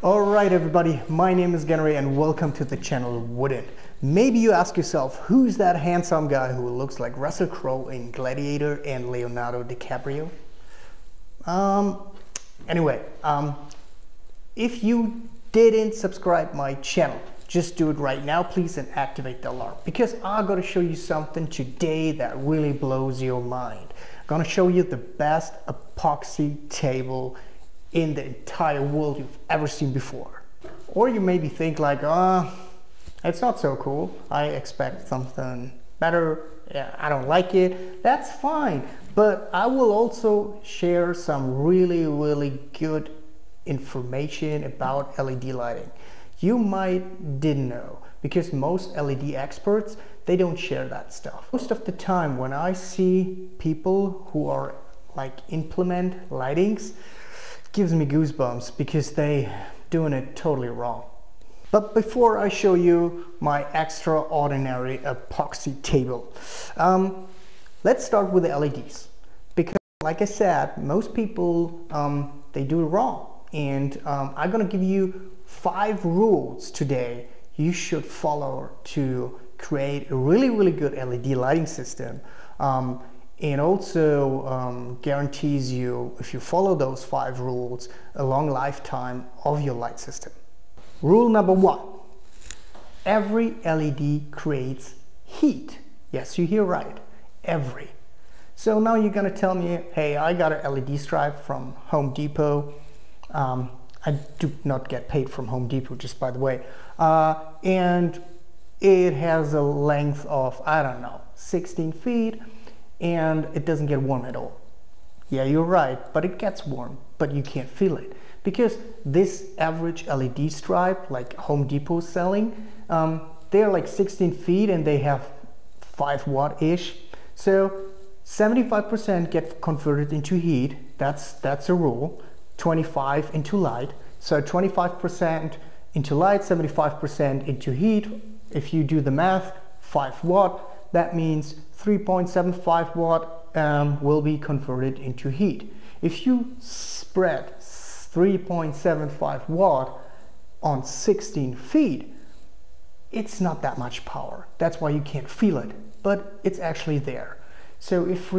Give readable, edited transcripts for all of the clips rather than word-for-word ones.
Alright everybody, my name is Genry and welcome to the channel Wooden. Maybe you ask yourself, who's that handsome guy who looks like Russell Crowe in Gladiator and Leonardo DiCaprio? Anyway, if you didn't subscribe my channel, just do it right now please and activate the alarm, because I'm going to show you something today that really blows your mind. I'm going to show you the best epoxy table in the entire world you've ever seen before. Or you maybe think like, it's not so cool, I expect something better, yeah, I don't like it. That's fine, but I will also share some really good information about LED lighting you might didn't know, because most LED experts, they don't share that stuff. Most of the time when I see people who are like implement lightings, it gives me goosebumps because they doing it totally wrong. But before I show you my extraordinary epoxy table, let's start with the LEDs, because like I said, most people they do it wrong, and I'm gonna give you 5 rules today you should follow to create a really good LED lighting system, and also guarantees you, if you follow those 5 rules, a long lifetime of your light system. Rule number 1: every LED creates heat. Yes, you hear right, every. So now you're gonna tell me, hey, I got an LED stripe from Home Depot. I do not get paid from Home Depot, just by the way, and it has a length of, I don't know, 16 feet, and it doesn't get warm at all. Yeah, you're right, but it gets warm, but you can't feel it, because this average LED stripe, like Home Depot selling, they're like 16 feet and they have 5 watt-ish. So 75% get converted into heat. That's a rule. 25 into light. So 25% into light, 75% into heat. If you do the math, 5 watt, that means 3.75 watt will be converted into heat. If you spread 3.75 watt on 16 feet, it's not that much power. That's why you can't feel it, but it's actually there. So if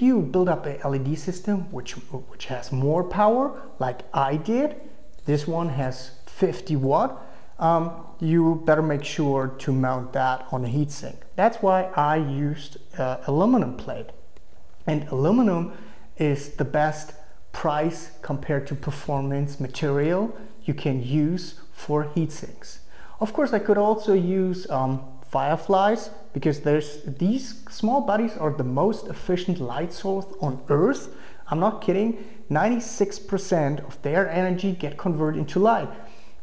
you build up a LED system which has more power, like I did, this one has 50 watt, you better make sure to mount that on a heatsink. That's why I used aluminum plate. And aluminum is the best price compared to performance material you can use for heatsinks. Of course, I could also use fireflies, because these small bodies are the most efficient light source on Earth. I'm not kidding. 96% of their energy get converted into light.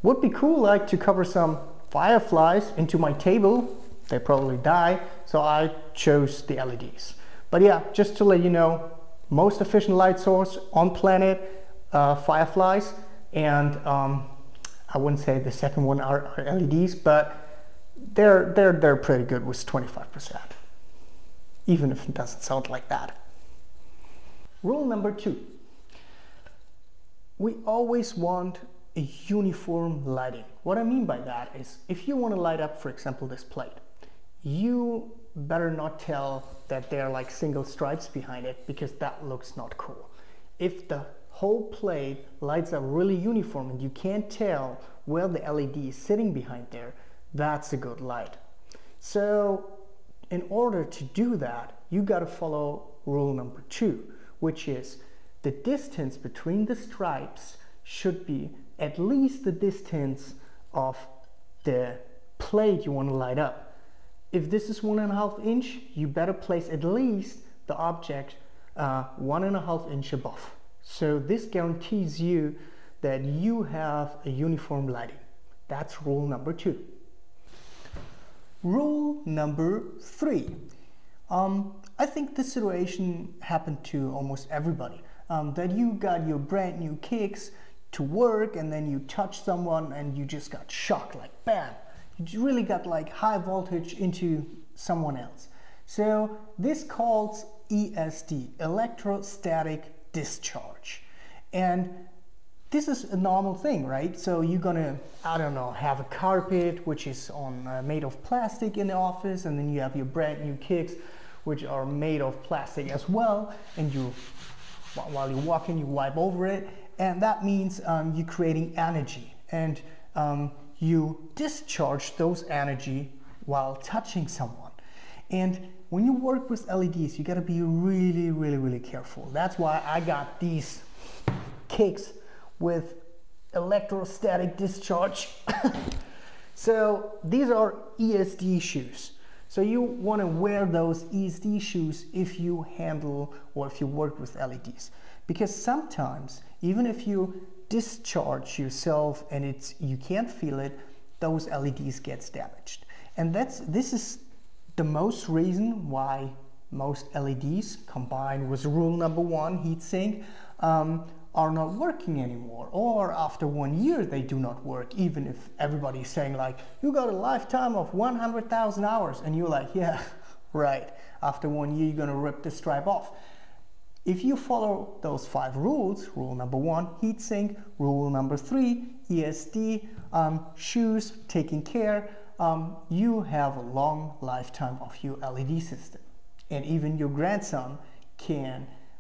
Would be cool like to cover some fireflies into my table. They probably die, so I chose the LEDs. But yeah, just to let you know, most efficient light source on planet, fireflies, and I wouldn't say the second one are LEDs, but they're pretty good with 25%, even if it doesn't sound like that. Rule number 2: we always want a uniform lighting. What I mean by that is, if you want to light up, for example, this plate, you better not tell that there are like single stripes behind it, because that looks not cool. If the whole plate lights up really uniform and you can't tell where the LED is sitting behind there, that's a good light. So in order to do that, you got to follow rule number 2, which is the distance between the stripes should be at least the distance of the plate you want to light up. If this is 1.5 inch, you better place at least the object 1.5 inch above. So this guarantees you that you have a uniform lighting. That's rule number 2. Rule number 3. I think this situation happened to almost everybody. That you got your brand new kicks to work and then you touch someone and you just got shocked, like bam. You really got like high voltage into someone else. So this calls ESD, electrostatic discharge. And this is a normal thing, right? So you're gonna, I don't know, have a carpet which is made of plastic in the office, and then you have your brand new kicks which are made of plastic as well, and while you're walking you wipe over it, and that means you're creating energy, and you discharge those energy while touching someone. And when you work with LEDs, you gotta be really, really, really careful. That's why I got these kicks with electrostatic discharge. So these are ESD shoes. So you want to wear those ESD shoes if you handle or if you work with LEDs, because sometimes even if you discharge yourself and you can't feel it, those LEDs gets damaged. And this is the most reason why most LEDs combined with rule number 1, heatsink, are not working anymore, or after 1 year they do not work, even if everybody's saying like, you got a lifetime of 100,000 hours, and you're like, yeah, right, after 1 year you're gonna rip the stripe off. If you follow those 5 rules, rule number 1, heatsink, rule number 3, ESD, shoes, taking care, you have a long lifetime of your LED system. And even your grandson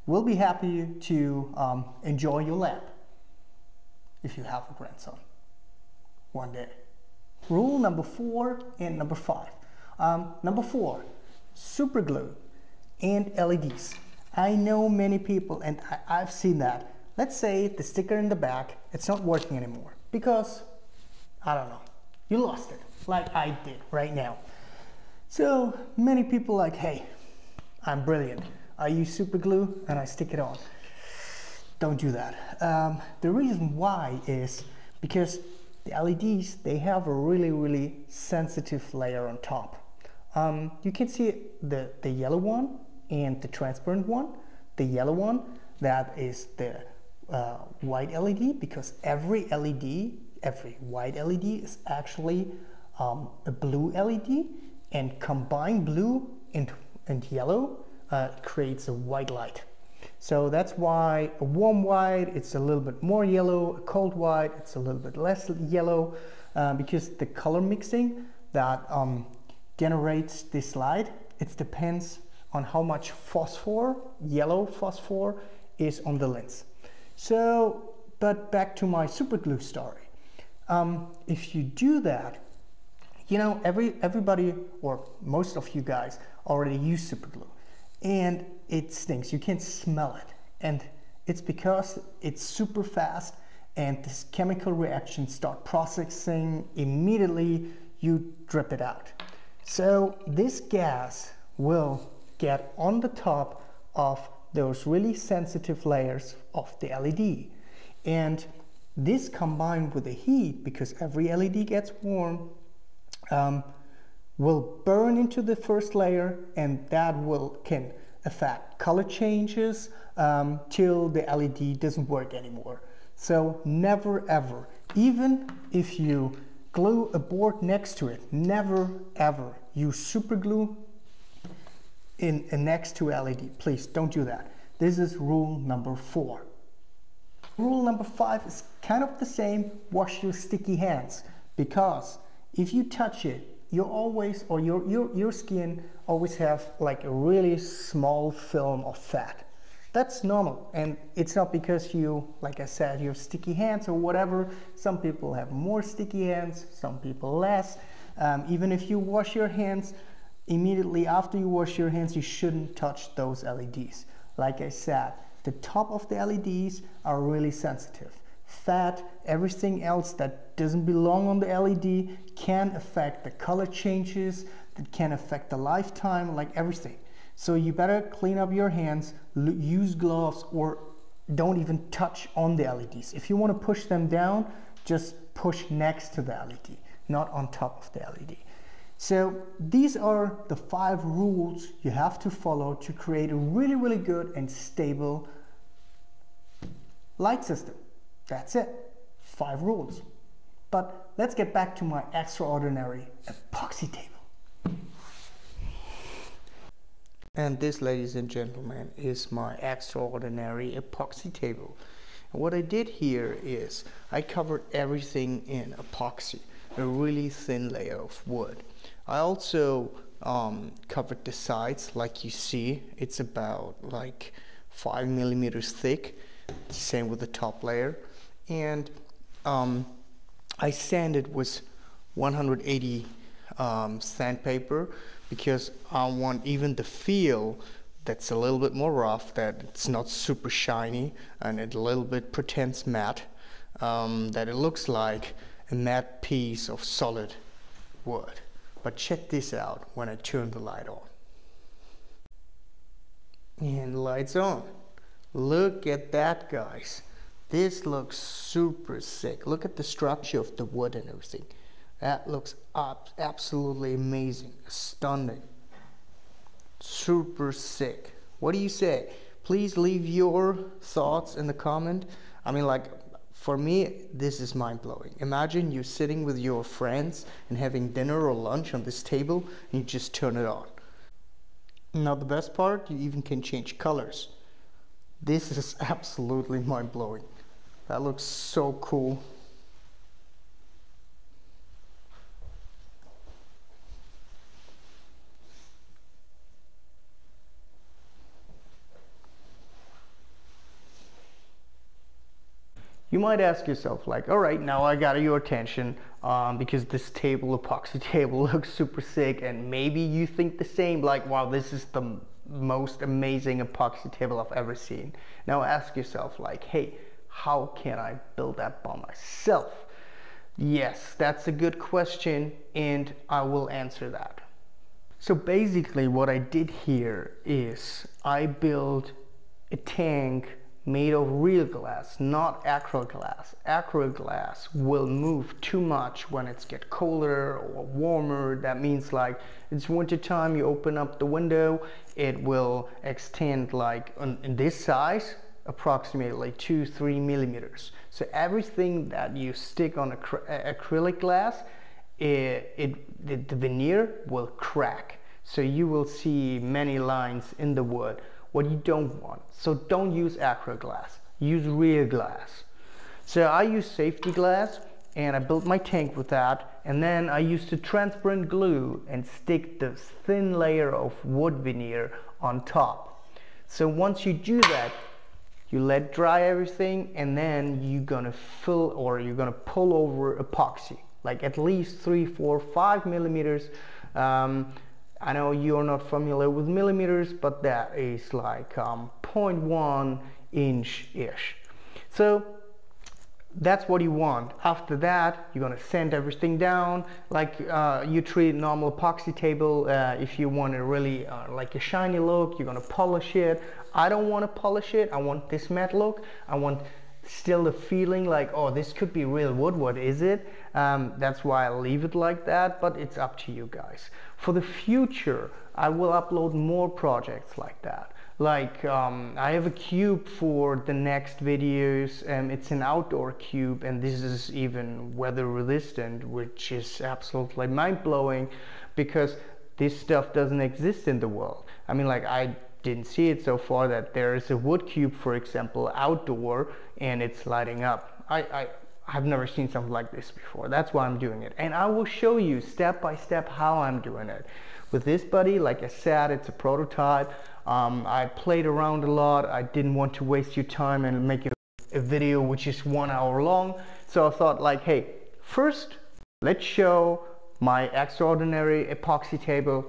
will be happy to enjoy your lamp if you have a grandson one day. Rule number 4 and number 5. Number 4, super glue and LEDs. I know many people, and I've seen that. Let's say the sticker in the back, it's not working anymore because, I don't know, you lost it, like I did right now. So many people like, hey, I'm brilliant. I use super glue and I stick it on. Don't do that. The reason why is because the LEDs, they have a really, really sensitive layer on top. You can see the yellow one and the transparent one. The yellow one, that is the white LED, because every white LED is actually a blue LED, and combined blue and yellow creates a white light. So that's why a warm white, it's a little bit more yellow, a cold white, it's a little bit less yellow, because the color mixing that generates this light, it depends on how much phosphor, yellow phosphor, is on the lens. So, but back to my super glue story. If you do that, you know, everybody or most of you guys already use super glue, and it stinks. You can smell it, and it's because it's super fast, and this chemical reaction start processing immediately. You drip it out. So this gas will get on the top of those really sensitive layers of the LED, and this combined with the heat, because every LED gets warm, will burn into the first layer, and that can affect color changes till the LED doesn't work anymore. So never ever, even if you glue a board next to it, never ever use super glue next to LED. Please don't do that. This is rule number 4. Rule number 5 is kind of the same. Wash your sticky hands, because if you touch it, you always, or your skin always have like a really small film of fat. That's normal, and it's not because you, like I said, you have sticky hands or whatever. Some people have more sticky hands, some people less. Even if you wash your hands, immediately after you wash your hands, you shouldn't touch those LEDs. Like I said, the top of the LEDs are really sensitive. Fat, everything else that doesn't belong on the LED can affect the color changes, that can affect the lifetime, like everything. So you better clean up your hands, use gloves, or don't even touch on the LEDs. If you want to push them down, just push next to the LED, not on top of the LED. So these are the 5 rules you have to follow to create a really, really good and stable light system. That's it, 5 rules. But let's get back to my extraordinary epoxy table. And this, ladies and gentlemen, is my extraordinary epoxy table. What I did here is I covered everything in epoxy, a really thin layer of wood. I also covered the sides, like you see. It's about like 5 millimeters thick, same with the top layer. And I sanded with 180 sandpaper, because I want even the feel that's a little bit more rough, that it's not super shiny and it a little bit pretends matte, that it looks like a matte piece of solid wood. But check this out when I turn the light on. And the light's on. Look at that, guys. This looks super sick. Look at the structure of the wood and everything. That looks absolutely amazing, stunning, super sick. What do you say? Please leave your thoughts in the comment. I mean, like, for me, this is mind-blowing. Imagine you're sitting with your friends and having dinner or lunch on this table, and you just turn it on. Now the best part, you even can change colors. This is absolutely mind-blowing. That looks so cool. You might ask yourself, like, all right, now I got your attention because this table, epoxy table, looks super sick, and maybe you think the same, like, wow, this is the most amazing epoxy table I've ever seen. Now ask yourself, like, hey, how can I build that by myself? Yes, that's a good question, and I will answer that. So basically what I did here is I built a tank made of real glass, not acrylic glass. Acrylic glass will move too much when it's get colder or warmer. That means, like, it's winter time, you open up the window, it will extend like in this size, approximately 2-3 millimeters. So everything that you stick on acrylic glass, the veneer will crack. So you will see many lines in the wood, what you don't want. So don't use acrylic glass, use real glass. So I use safety glass, and I built my tank with that, and then I used a transparent glue and stick this thin layer of wood veneer on top. So once you do that, you let dry everything, and then you're gonna fill, or you're gonna pull over epoxy, like at least 3, 4, 5 millimeters. I know you're not familiar with millimeters, but that is like 0.1 inch-ish. So that's what you want. After that, you're gonna sand everything down like you treat normal epoxy table. If you want a really like a shiny look, you're gonna polish it. I don't want to polish it. I want this matte look. I want still the feeling like, oh, this could be real wood. What is it? That's why I leave it like that, but it's up to you guys. For the future, I will upload more projects like that. Like I have a cube for the next videos. It's an outdoor cube, and this is even weather resistant, which is absolutely mind-blowing because this stuff doesn't exist in the world. I mean, like, I didn't see it so far that there is a wood cube, for example, outdoor, and it's lighting up. I've never seen something like this before. That's why I'm doing it, and I will show you step by step how I'm doing it. With this buddy, like I said, it's a prototype. I played around a lot. I didn't want to waste your time and make a video which is 1 hour long. So I thought, like, hey, first let's show my extraordinary epoxy table,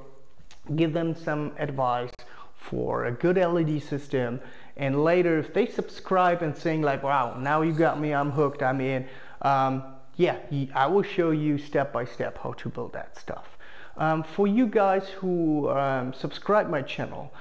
give them some advice for a good LED system, and later if they subscribe and saying like, wow, now you got me, I'm hooked, I'm in, yeah, I will show you step by step how to build that stuff. For you guys who subscribe my channel,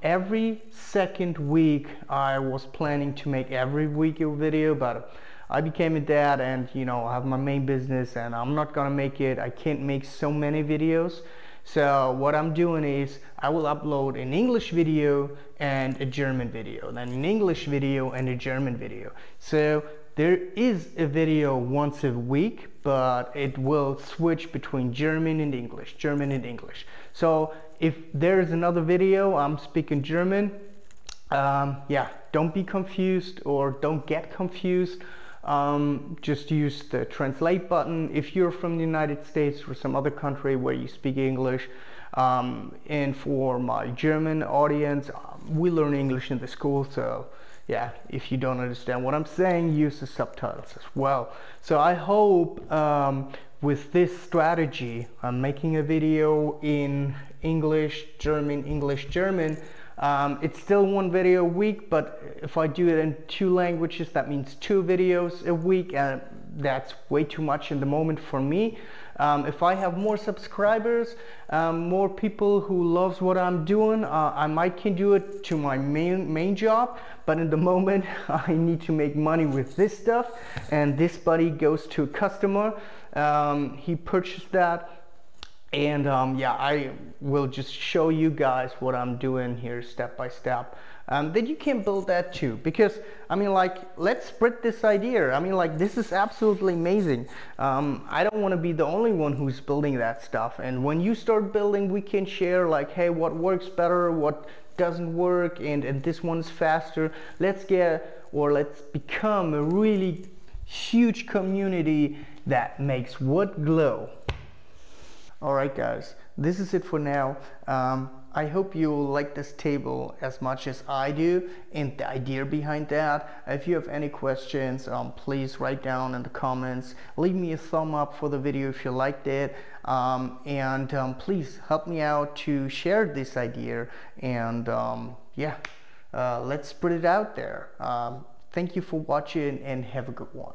every second week I was planning to make every week a video, but I became a dad, and you know, I have my main business and I'm not gonna make it. I can't make so many videos. So what I'm doing is I will upload an English video and a German video, then an English video and a German video. So there is a video once a week, but it will switch between German and English, German and English. So if there's another video I'm speaking German, Yeah, don't be confused or don't get confused. Just use the translate button if you're from the United States or some other country where you speak English. And for my German audience, we learn English in the school, so yeah, if you don't understand what I'm saying, use the subtitles as well. So I hope with this strategy, I'm making a video in English, German. It's still one video a week, but if I do it in 2 languages, that means 2 videos a week, and that's way too much in the moment for me. If I have more subscribers, more people who loves what I'm doing, I might can do it to my main job, but in the moment I need to make money with this stuff, and this buddy goes to a customer. He purchased that. And yeah, I will just show you guys what I'm doing here step by step. That you can build that too, because I mean, like, let's spread this idea. I mean, like, this is absolutely amazing. I don't want to be the only one who's building that stuff, and when you start building, we can share, like, hey, what works better, what doesn't work, and this one's faster. Let's become a really huge community that makes wood glow. Alright guys, this is it for now. I hope you like this table as much as I do and the idea behind that. If you have any questions, please write down in the comments. Leave me a thumb up for the video if you liked it. Please help me out to share this idea, and yeah, let's spread it out there. Thank you for watching and have a good one.